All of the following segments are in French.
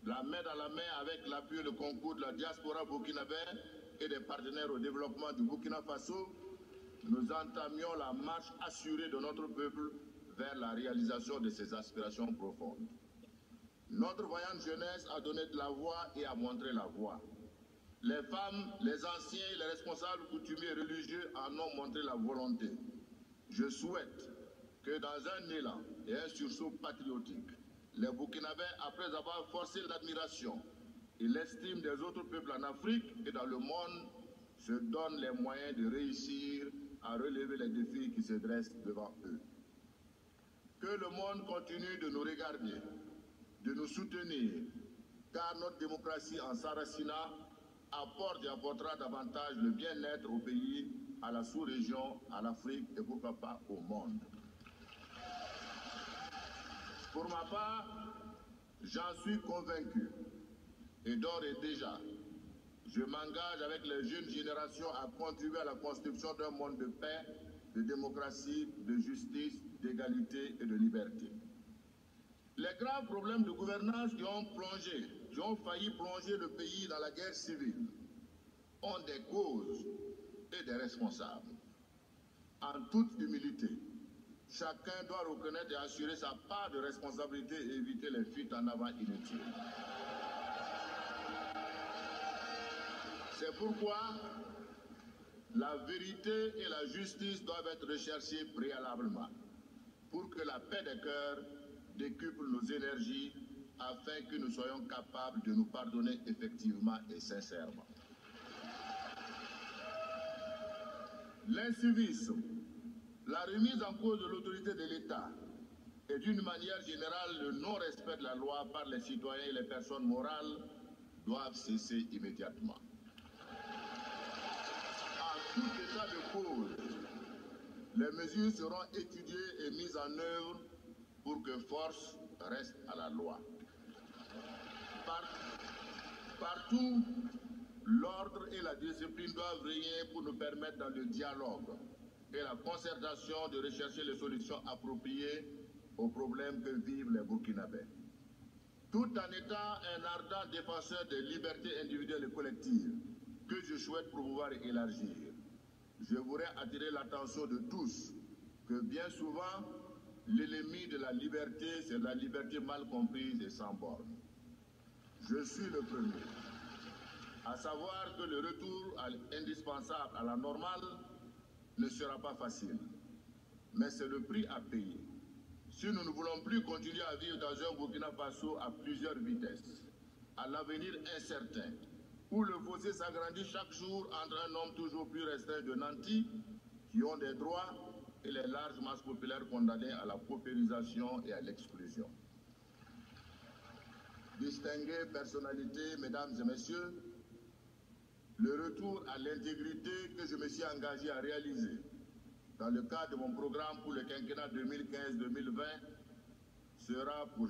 la main dans la main avec l'appui et le concours de la diaspora burkinabé et des partenaires au développement du Burkina Faso, nous entamions la marche assurée de notre peuple vers la réalisation de ses aspirations profondes. Notre voyante jeunesse a donné de la voix et a montré la voie. Les femmes, les anciens et les responsables coutumiers et religieux en ont montré la volonté. Je souhaite que dans un élan et un sursaut patriotique, les Burkinabés, après avoir forcé l'admiration et l'estime des autres peuples en Afrique et dans le monde, se donnent les moyens de réussir à relever les défis qui se dressent devant eux. Que le monde continue de nous regarder, de nous soutenir, car notre démocratie en s'enracinant apporte et apportera davantage le bien-être au pays, à la sous-région, à l'Afrique et pourquoi pas au monde. Pour ma part, j'en suis convaincu et d'ores et déjà, je m'engage avec les jeunes générations à contribuer à la construction d'un monde de paix, de démocratie, de justice, d'égalité et de liberté. Les graves problèmes de gouvernance qui ont failli plonger le pays dans la guerre civile ont des causes et des responsables. En toute humilité, chacun doit reconnaître et assurer sa part de responsabilité et éviter les fuites en avant inutiles. C'est pourquoi la vérité et la justice doivent être recherchées préalablement pour que la paix des cœurs décuple nos énergies afin que nous soyons capables de nous pardonner effectivement et sincèrement. L'incivisme, la remise en cause de l'autorité de l'État et d'une manière générale le non-respect de la loi par les citoyens et les personnes morales doivent cesser immédiatement. En tout état de cause, les mesures seront étudiées et mises en œuvre pour que force reste à la loi. Partout, l'ordre et la discipline doivent régner pour nous permettre dans le dialogue et la concertation de rechercher les solutions appropriées aux problèmes que vivent les Burkinabés. Tout en étant un ardent défenseur des libertés individuelles et collectives que je souhaite promouvoir et élargir, je voudrais attirer l'attention de tous que bien souvent, l'ennemi de la liberté, c'est la liberté mal comprise et sans borne. Je suis le premier à savoir que le retour indispensable à la normale ne sera pas facile, mais c'est le prix à payer. Si nous ne voulons plus continuer à vivre dans un Burkina Faso à plusieurs vitesses, à l'avenir incertain, où le fossé s'agrandit chaque jour entre un nombre toujours plus restreint de nantis qui ont des droits et les larges masses populaires condamnées à la paupérisation et à l'exclusion. Distinguées personnalités, mesdames et messieurs, le retour à l'intégrité que je me suis engagé à réaliser dans le cadre de mon programme pour le quinquennat 2015-2020 aura pour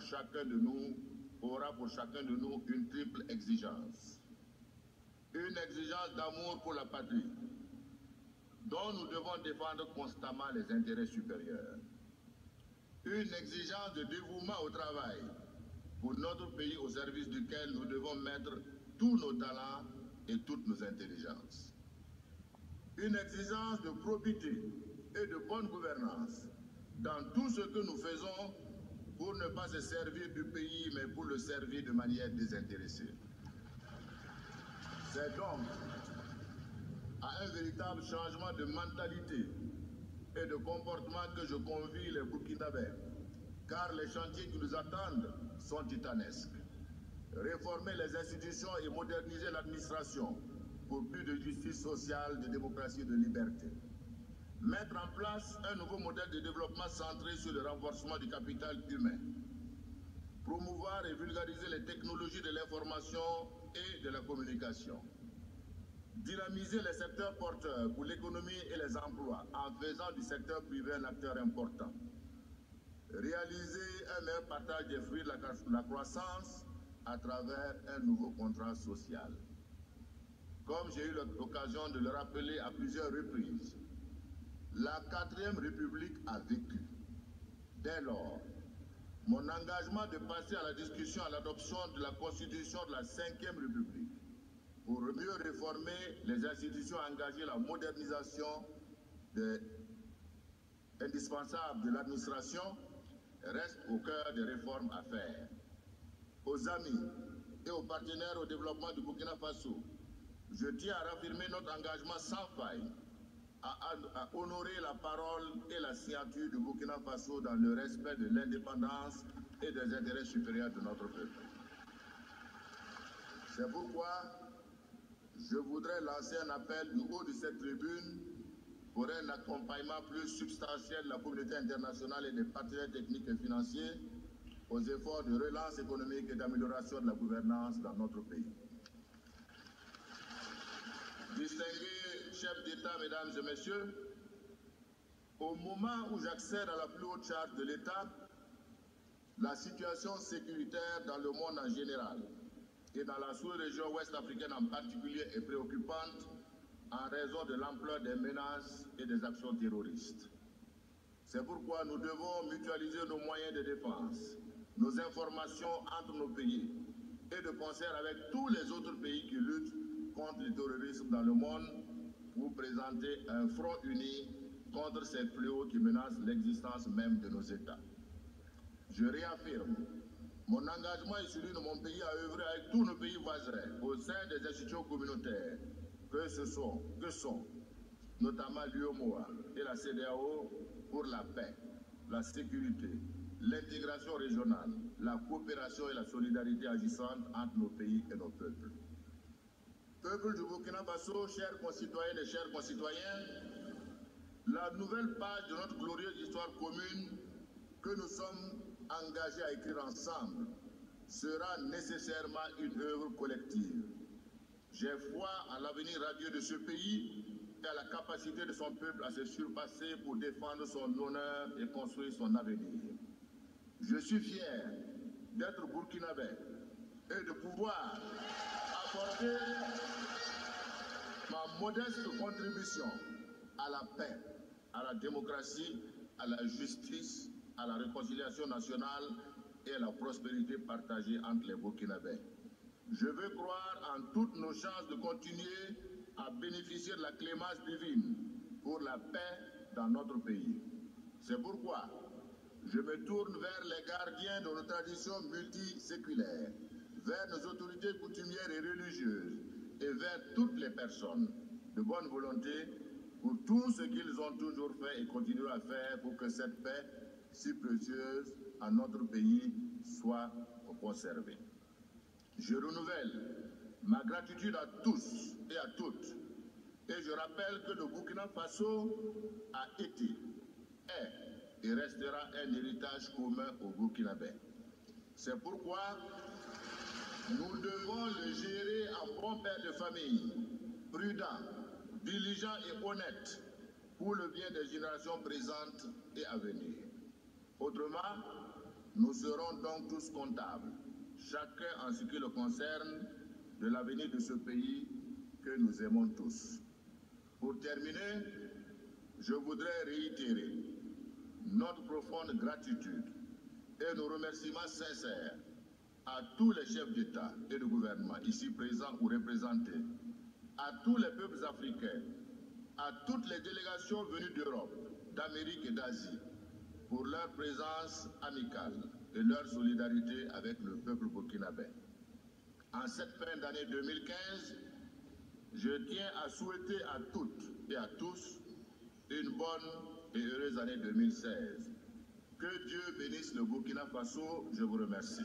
chacun de nous une triple exigence. Une exigence d'amour pour la patrie, dont nous devons défendre constamment les intérêts supérieurs. Une exigence de dévouement au travail pour notre pays au service duquel nous devons mettre tous nos talents et toutes nos intelligences. Une exigence de probité et de bonne gouvernance dans tout ce que nous faisons pour ne pas se servir du pays, mais pour le servir de manière désintéressée. C'est donc à un véritable changement de mentalité et de comportement que je convie les Burkinabés, car les chantiers qui nous attendent sont titanesques. Réformer les institutions et moderniser l'administration pour plus de justice sociale, de démocratie et de liberté. Mettre en place un nouveau modèle de développement centré sur le renforcement du capital humain. Promouvoir et vulgariser les technologies de l'information et de la communication. Dynamiser les secteurs porteurs pour l'économie et les emplois en faisant du secteur privé un acteur important. Réaliser un meilleur partage des fruits de la croissance à travers un nouveau contrat social. Comme j'ai eu l'occasion de le rappeler à plusieurs reprises, la 4e République a vécu. Dès lors, mon engagement de passer à la discussion à l'adoption de la Constitution de la 5e République pour mieux réformer les institutions engagées la modernisation indispensable de l'administration reste au cœur des réformes à faire. Aux amis et aux partenaires au développement du Burkina Faso, je tiens à raffirmer notre engagement sans faille à honorer la parole et la signature du Burkina Faso dans le respect de l'indépendance et des intérêts supérieurs de notre peuple. C'est pourquoi je voudrais lancer un appel du haut de cette tribune pour un accompagnement plus substantiel de la communauté internationale et des partenaires techniques et financiers aux efforts de relance économique et d'amélioration de la gouvernance dans notre pays. Distingués chefs d'État, mesdames et messieurs, au moment où j'accède à la plus haute charge de l'État, la situation sécuritaire dans le monde en général et dans la sous-région ouest africaine en particulier est préoccupante en raison de l'ampleur des menaces et des actions terroristes. C'est pourquoi nous devons mutualiser nos moyens de défense, nos informations entre nos pays et de concert avec tous les autres pays qui luttent contre le terrorisme dans le monde pour présenter un front uni contre ces fléaux qui menacent l'existence même de nos États. Je réaffirme mon engagement et celui de mon pays à œuvrer avec tous nos pays voisins au sein des institutions communautaires que sont notamment l'UEMOA et la CEDEAO pour la paix, la sécurité, l'intégration régionale, la coopération et la solidarité agissante entre nos pays et nos peuples. Peuple du Burkina Faso, chers concitoyennes et chers concitoyens, la nouvelle page de notre glorieuse histoire commune que nous sommes engagés à écrire ensemble sera nécessairement une œuvre collective. J'ai foi en l'avenir radieux de ce pays et à la capacité de son peuple à se surpasser pour défendre son honneur et construire son avenir. Je suis fier d'être burkinabé et de pouvoir apporter ma modeste contribution à la paix, à la démocratie, à la justice, à la réconciliation nationale et à la prospérité partagée entre les Burkinabés. Je veux croire en toutes nos chances de continuer à bénéficier de la clémence divine pour la paix dans notre pays. C'est pourquoi je me tourne vers les gardiens de nos traditions multiséculaires, vers nos autorités coutumières et religieuses et vers toutes les personnes de bonne volonté pour tout ce qu'ils ont toujours fait et continuent à faire pour que cette paix si précieuse à notre pays soit conservée. Je renouvelle ma gratitude à tous et à toutes et je rappelle que le Burkina Faso a été, est et restera un héritage commun aux Burkinabés. C'est pourquoi nous devons le gérer en bon père de famille, prudent, diligent et honnête pour le bien des générations présentes et à venir. Autrement, nous serons donc tous comptables, chacun en ce qui le concerne, de l'avenir de ce pays que nous aimons tous. Pour terminer, je voudrais réitérer notre profonde gratitude et nos remerciements sincères à tous les chefs d'État et de gouvernement ici présents ou représentés, à tous les peuples africains, à toutes les délégations venues d'Europe, d'Amérique et d'Asie, pour leur présence amicale et leur solidarité avec le peuple burkinabé. En cette fin d'année 2015, je tiens à souhaiter à toutes et à tous une bonne et heureuse année 2016. Que Dieu bénisse le Burkina Faso, je vous remercie.